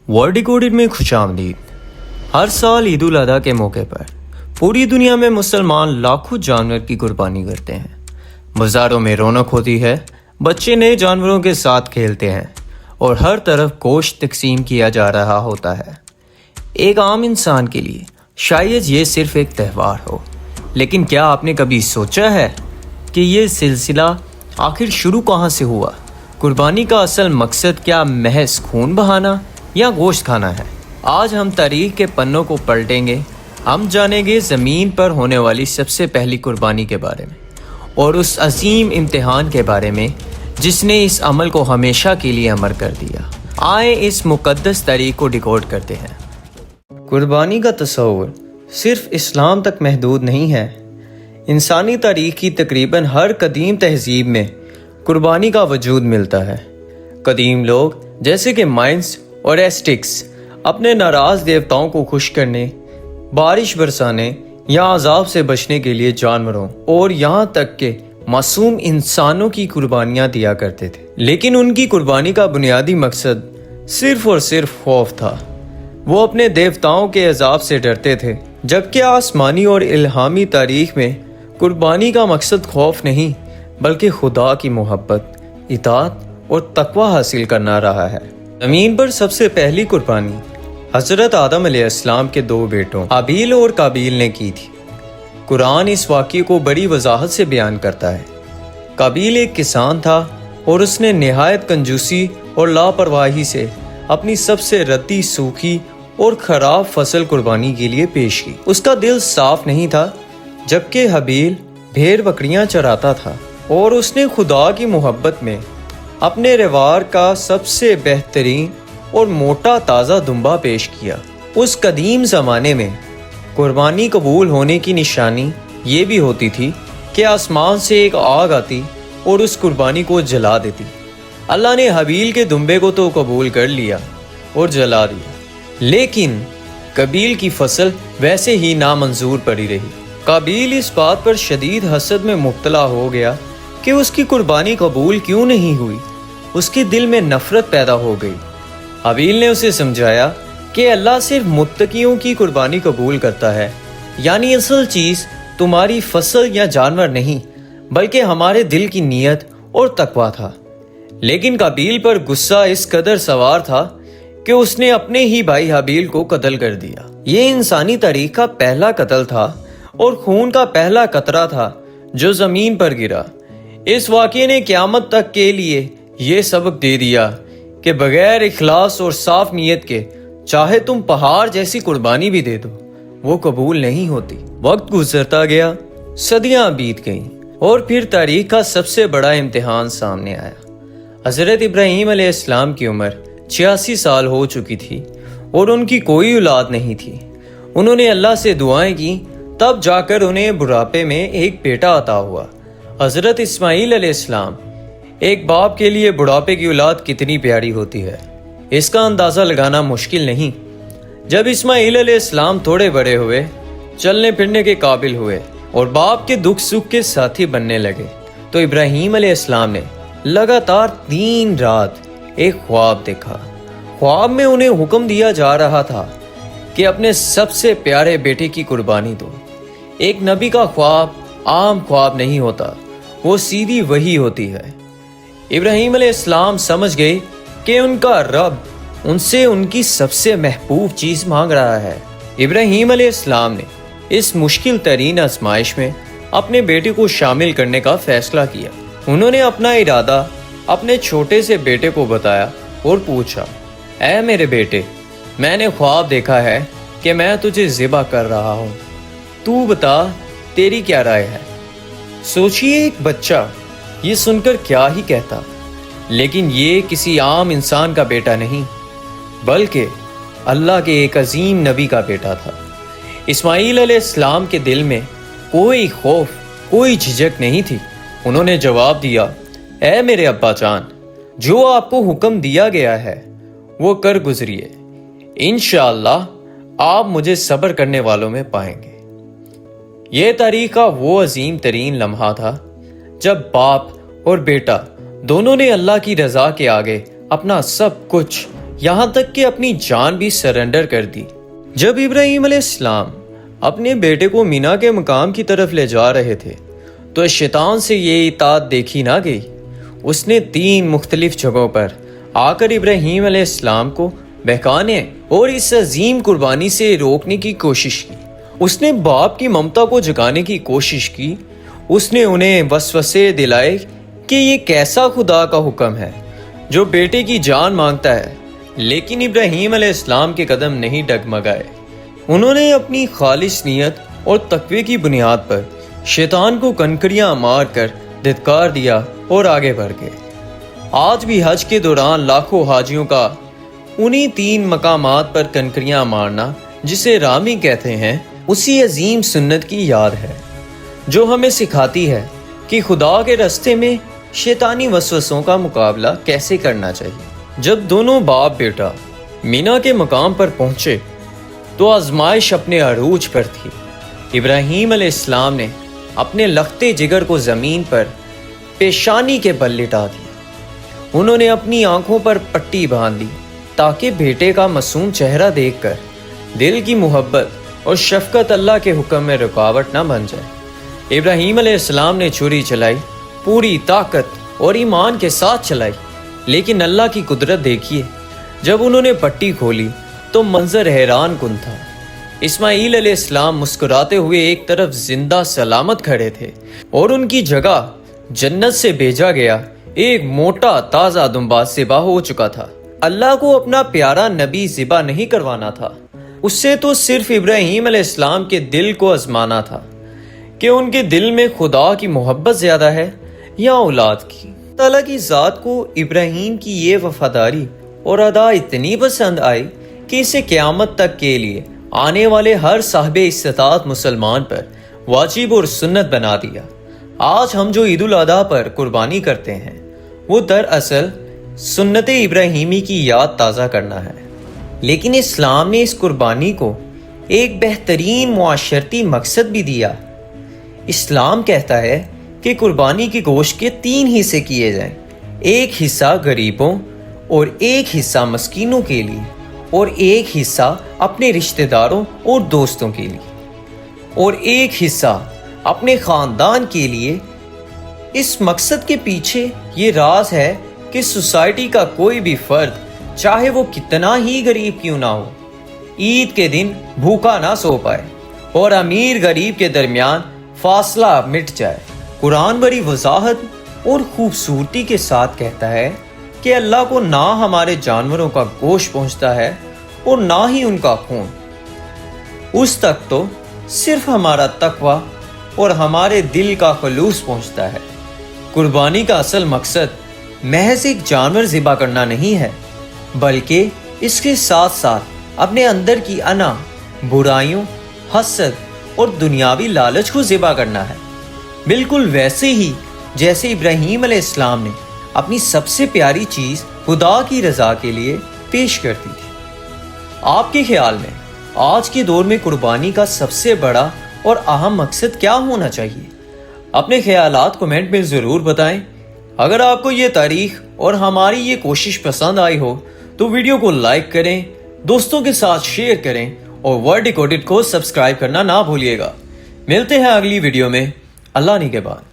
World decoded में खुशामदीद। हर साल ईद उल अधा के मौके पर पूरी दुनिया में मुसलमान लाखों जानवर की कुर्बानी करते हैं। बाज़ारों में रौनक होती है, बच्चे नए जानवरों के साथ खेलते हैं और हर तरफ गोश्त तकसीम किया जा रहा होता है। एक आम इंसान के लिए शायद ये सिर्फ एक त्यौहार हो, लेकिन क्या आपने कभी सोचा है कि ये सिलसिला आखिर शुरू कहाँ से हुआ? कुर्बानी का असल मकसद क्या महज खून बहाना या गोश्त खाना है? आज हम तारीख के पन्नों को पलटेंगे। हम जानेंगे ज़मीन पर होने वाली सबसे पहली कुर्बानी के बारे में और उस अजीम इम्तिहान के बारे में जिसने इस अमल को हमेशा के लिए अमर कर दिया। आए इस मुक़द्दस तारीख को डिकोड करते हैं। कुर्बानी का तस्वुर सिर्फ इस्लाम तक महदूद नहीं है। इंसानी तारीख की तकरीबन हर कदीम तहजीब में कुर्बानी का वजूद मिलता है। कदीम लोग जैसे कि माइंस और एस्टिक्स अपने नाराज़ देवताओं को खुश करने, बारिश बरसाने या अजाब से बचने के लिए जानवरों और यहाँ तक के मासूम इंसानों की कुर्बानियाँ दिया करते थे। लेकिन उनकी कुर्बानी का बुनियादी मकसद सिर्फ और सिर्फ खौफ था। वो अपने देवताओं के अजाब से डरते थे, जबकि आसमानी और इल्हामी तारीख में कुर्बानी का मकसद खौफ नहीं बल्कि खुदा की मोहब्बत, इताअत और तकवा हासिल करना रहा है। ज़मीन पर सबसे पहली कुर्बानी हज़रत आदम अलैहिस्सलाम के दो बेटों हाबील और काबील ने की थी। कुरान इस वाक़ये को बड़ी वजाहत से बयान करता है। काबील एक किसान था और उसने निहायत कंजूसी और लापरवाही से अपनी सबसे रद्दी, सूखी और ख़राब फसल कुर्बानी के लिए पेश की। उसका दिल साफ नहीं था, जबकि हाबील भेड़ बकरियां चराता था और उसने खुदा की मोहब्बत में अपने रिवार का सबसे बेहतरीन और मोटा ताज़ा दुम्बा पेश किया। उस कदीम ज़माने में कुर्बानी कबूल होने की निशानी ये भी होती थी कि आसमान से एक आग आती और उस कुर्बानी को जला देती। अल्लाह ने हाबील के दुम्बे को तो कबूल कर लिया और जला दिया, लेकिन काबील की फसल वैसे ही नामंजूर पड़ी रही। काबील इस बात पर शदीद हसद में मुब्तला हो गया कि उसकी कुर्बानी कबूल क्यों नहीं हुई। उसके दिल में नफरत पैदा हो गई। हाबील ने उसे समझाया कि अल्लाह सिर्फ मुत्तकियों की कुर्बानी कबूल करता है, यानी असल चीज़ तुम्हारी फसल या जानवर नहीं बल्कि हमारे दिल की नीयत और तकवा था। लेकिन काबील पर गुस्सा इस कदर सवार था कि उसने अपने ही भाई हाबील को कत्ल कर दिया। ये इंसानी तारीख का पहला कत्ल था और खून का पहला कतरा था जो ज़मीन पर गिरा। इस वाक़ये ने क़यामत तक के लिए ये सबक दे दिया कि बगैर इखलास और साफ नीयत के चाहे तुम पहाड़ जैसी कुर्बानी भी दे दो, वो कबूल नहीं होती। वक्त गुजरता गया, सदियां बीत गईं और फिर तारीख का सबसे बड़ा इम्तिहान सामने आया। हज़रत इब्राहीम अलैहिस्सलाम की उम्र 86 साल हो चुकी थी और उनकी कोई औलाद नहीं थी। उन्होंने अल्लाह से दुआएं की, तब जाकर उन्हें बुढ़ापे में एक बेटा अता हुआ। हज़रत इस्माईल अलैहिस्सलाम। एक बाप के लिए बुढ़ापे की औलाद कितनी प्यारी होती है, इसका अंदाज़ा लगाना मुश्किल नहीं। जब इस्माईल अलैहिस्सलाम थोड़े बड़े हुए, चलने फिरने के काबिल हुए और बाप के दुख सुख के साथी बनने लगे, तो इब्राहीम अलैहिस्सलाम ने लगातार 3 रात एक ख्वाब देखा। ख्वाब में उन्हें हुक्म दिया जा रहा था कि अपने सबसे प्यारे बेटे की कुर्बानी दो। एक नबी का ख्वाब आम ख्वाब नहीं होता, वो सीधी वही होती है। इब्राहीम अलैहिस्सलाम समझ गए कि उनका रब उनसे उनकी सबसे महबूब चीज़ मांग रहा है। इब्राहीम अलैहिस्सलाम ने इस मुश्किल तरीन आजमाइश में अपने बेटे को शामिल करने का फैसला किया। उन्होंने अपना इरादा अपने छोटे से बेटे को बताया और पूछा, ऐ मेरे बेटे, मैंने ख्वाब देखा है कि मैं तुझे ज़िबा कर रहा हूँ, तू बता तेरी क्या राय है। सोचिए एक बच्चा ये सुनकर क्या ही कहता, लेकिन ये किसी आम इंसान का बेटा नहीं बल्कि अल्लाह के एक अजीम नबी का बेटा था। इस्माईल अलैहिस्सलाम के दिल में कोई खौफ, कोई झिझक नहीं थी। उन्होंने जवाब दिया, ऐ मेरे अब्बा जान, जो आपको हुक्म दिया गया है वो कर गुजरिए, इंशाअल्लाह आप मुझे सब्र करने वालों में पाएंगे। यह तारीख का वो अजीम तरीन लम्हा था जब बाप और बेटा दोनों ने अल्लाह की रज़ा के आगे अपना सब कुछ یہاں تک کہ اپنی جان بھی سرنڈر کر دی۔ جب ابراہیم علیہ السلام اپنے بیٹے کو مینا کے مقام کی طرف لے جا رہے تھے تو شیطان سے یہ اطاعت دیکھی نہ گئی۔ اس نے 3 مختلف جگہوں پر آ کر ابراہیم علیہ السلام کو بہکانے اور اس عظیم قربانی سے روکنے کی کوشش کی۔ اس نے باپ کی ممتا کو جگانے کی کوشش کی۔ اس نے انہیں وسوسے دلائے کہ یہ کیسا خدا کا حکم ہے جو بیٹے کی جان مانگتا ہے، لیکن ابراہیم علیہ السلام کے قدم نہیں ڈگمگائے۔ انہوں نے اپنی خالص نیت اور تقوی کی بنیاد پر شیطان کو کنکریاں مار کر دھتکار دیا اور آگے بڑھ گئے۔ آج بھی حج کے دوران لاکھوں حاجیوں کا انہی 3 مقامات پر کنکریاں مارنا، جسے رامی کہتے ہیں، اسی عظیم سنت کی یاد ہے جو ہمیں سکھاتی ہے کہ خدا کے راستے میں شیطانی وسوسوں کا مقابلہ کیسے کرنا چاہیے۔ جب دونوں باپ بیٹا مینا کے مقام پر پہنچے تو آزمائش اپنے عروج پر تھی۔ ابراہیم علیہ السلام نے اپنے لختے جگر کو زمین پر پیشانی کے بل لٹا دیا۔ انہوں نے اپنی آنکھوں پر پٹی باندھ دی تاکہ بیٹے کا معصوم چہرہ دیکھ کر دل کی محبت اور شفقت اللہ کے حکم میں رکاوٹ نہ بن جائے۔ ابراہیم علیہ السلام نے چھری چلائی، پوری طاقت اور ایمان کے ساتھ چلائی، لیکن اللہ کی قدرت دیکھیے، جب انہوں نے پٹی کھولی تو منظر حیران کن تھا۔ اسماعیل علیہ السلام مسکراتے ہوئے ایک طرف زندہ سلامت کھڑے تھے اور ان کی جگہ جنت سے بھیجا گیا ایک موٹا تازہ دمبا ذبح ہو چکا تھا۔ اللہ کو اپنا پیارا نبی ذبح نہیں کروانا تھا، اس سے تو صرف ابراہیم علیہ السلام کے دل کو آزمانا تھا کہ ان کے دل میں خدا کی محبت زیادہ ہے یا اولاد کی۔ اللہ کی ذات کو ابراہیم کی یہ وفاداری اور ادا اتنی پسند آئی کہ اسے قیامت تک کے لیے آنے والے ہر صاحب استطاعت مسلمان پر واجب اور سنت بنا دیا۔ آج ہم جو عید الاضحیٰ پر قربانی کرتے ہیں وہ دراصل سنت ابراہیمی کی یاد تازہ کرنا ہے، لیکن اسلام نے اس قربانی کو ایک بہترین معاشرتی مقصد بھی دیا۔ اسلام کہتا ہے کہ قربانی کے گوشت کے 3 حصے کیے جائیں، ایک حصہ غریبوں اور ایک حصہ مسکینوں کے لیے اور ایک حصہ اپنے رشتہ داروں اور دوستوں کے لیے اور ایک حصہ اپنے خاندان کے لیے۔ اس مقصد کے پیچھے یہ راز ہے کہ سوسائٹی کا کوئی بھی فرد، چاہے وہ کتنا ہی غریب کیوں نہ ہو، عید کے دن بھوکا نہ سو پائے اور امیر غریب کے درمیان فاصلہ مٹ جائے۔ قرآن بڑی وضاحت اور خوبصورتی کے ساتھ کہتا ہے کہ اللہ کو نہ ہمارے جانوروں کا گوشت پہنچتا ہے اور نہ ہی ان کا خون، اس تک تو صرف ہمارا تقوی اور ہمارے دل کا خلوص پہنچتا ہے۔ قربانی کا اصل مقصد محض ایک جانور ذبح کرنا نہیں ہے، بلکہ اس کے ساتھ ساتھ اپنے اندر کی انا، برائیوں، حسد اور دنیاوی لالچ کو ذبح کرنا ہے، بالکل ویسے ہی جیسے ابراہیم علیہ السلام نے اپنی سب سے پیاری چیز خدا کی رضا کے لیے پیش کر دی تھی۔ آپ کے خیال میں آج کے دور میں قربانی کا سب سے بڑا اور اہم مقصد کیا ہونا چاہیے؟ اپنے خیالات کمنٹ میں ضرور بتائیں۔ اگر آپ کو یہ تاریخ اور ہماری یہ کوشش پسند آئی ہو تو ویڈیو کو لائک کریں، دوستوں کے ساتھ شیئر کریں اور ورڈ ڈیکوڈڈ کو سبسکرائب کرنا نہ بھولیے گا۔ ملتے ہیں اگلی ویڈیو میں، اللہ نگہبان۔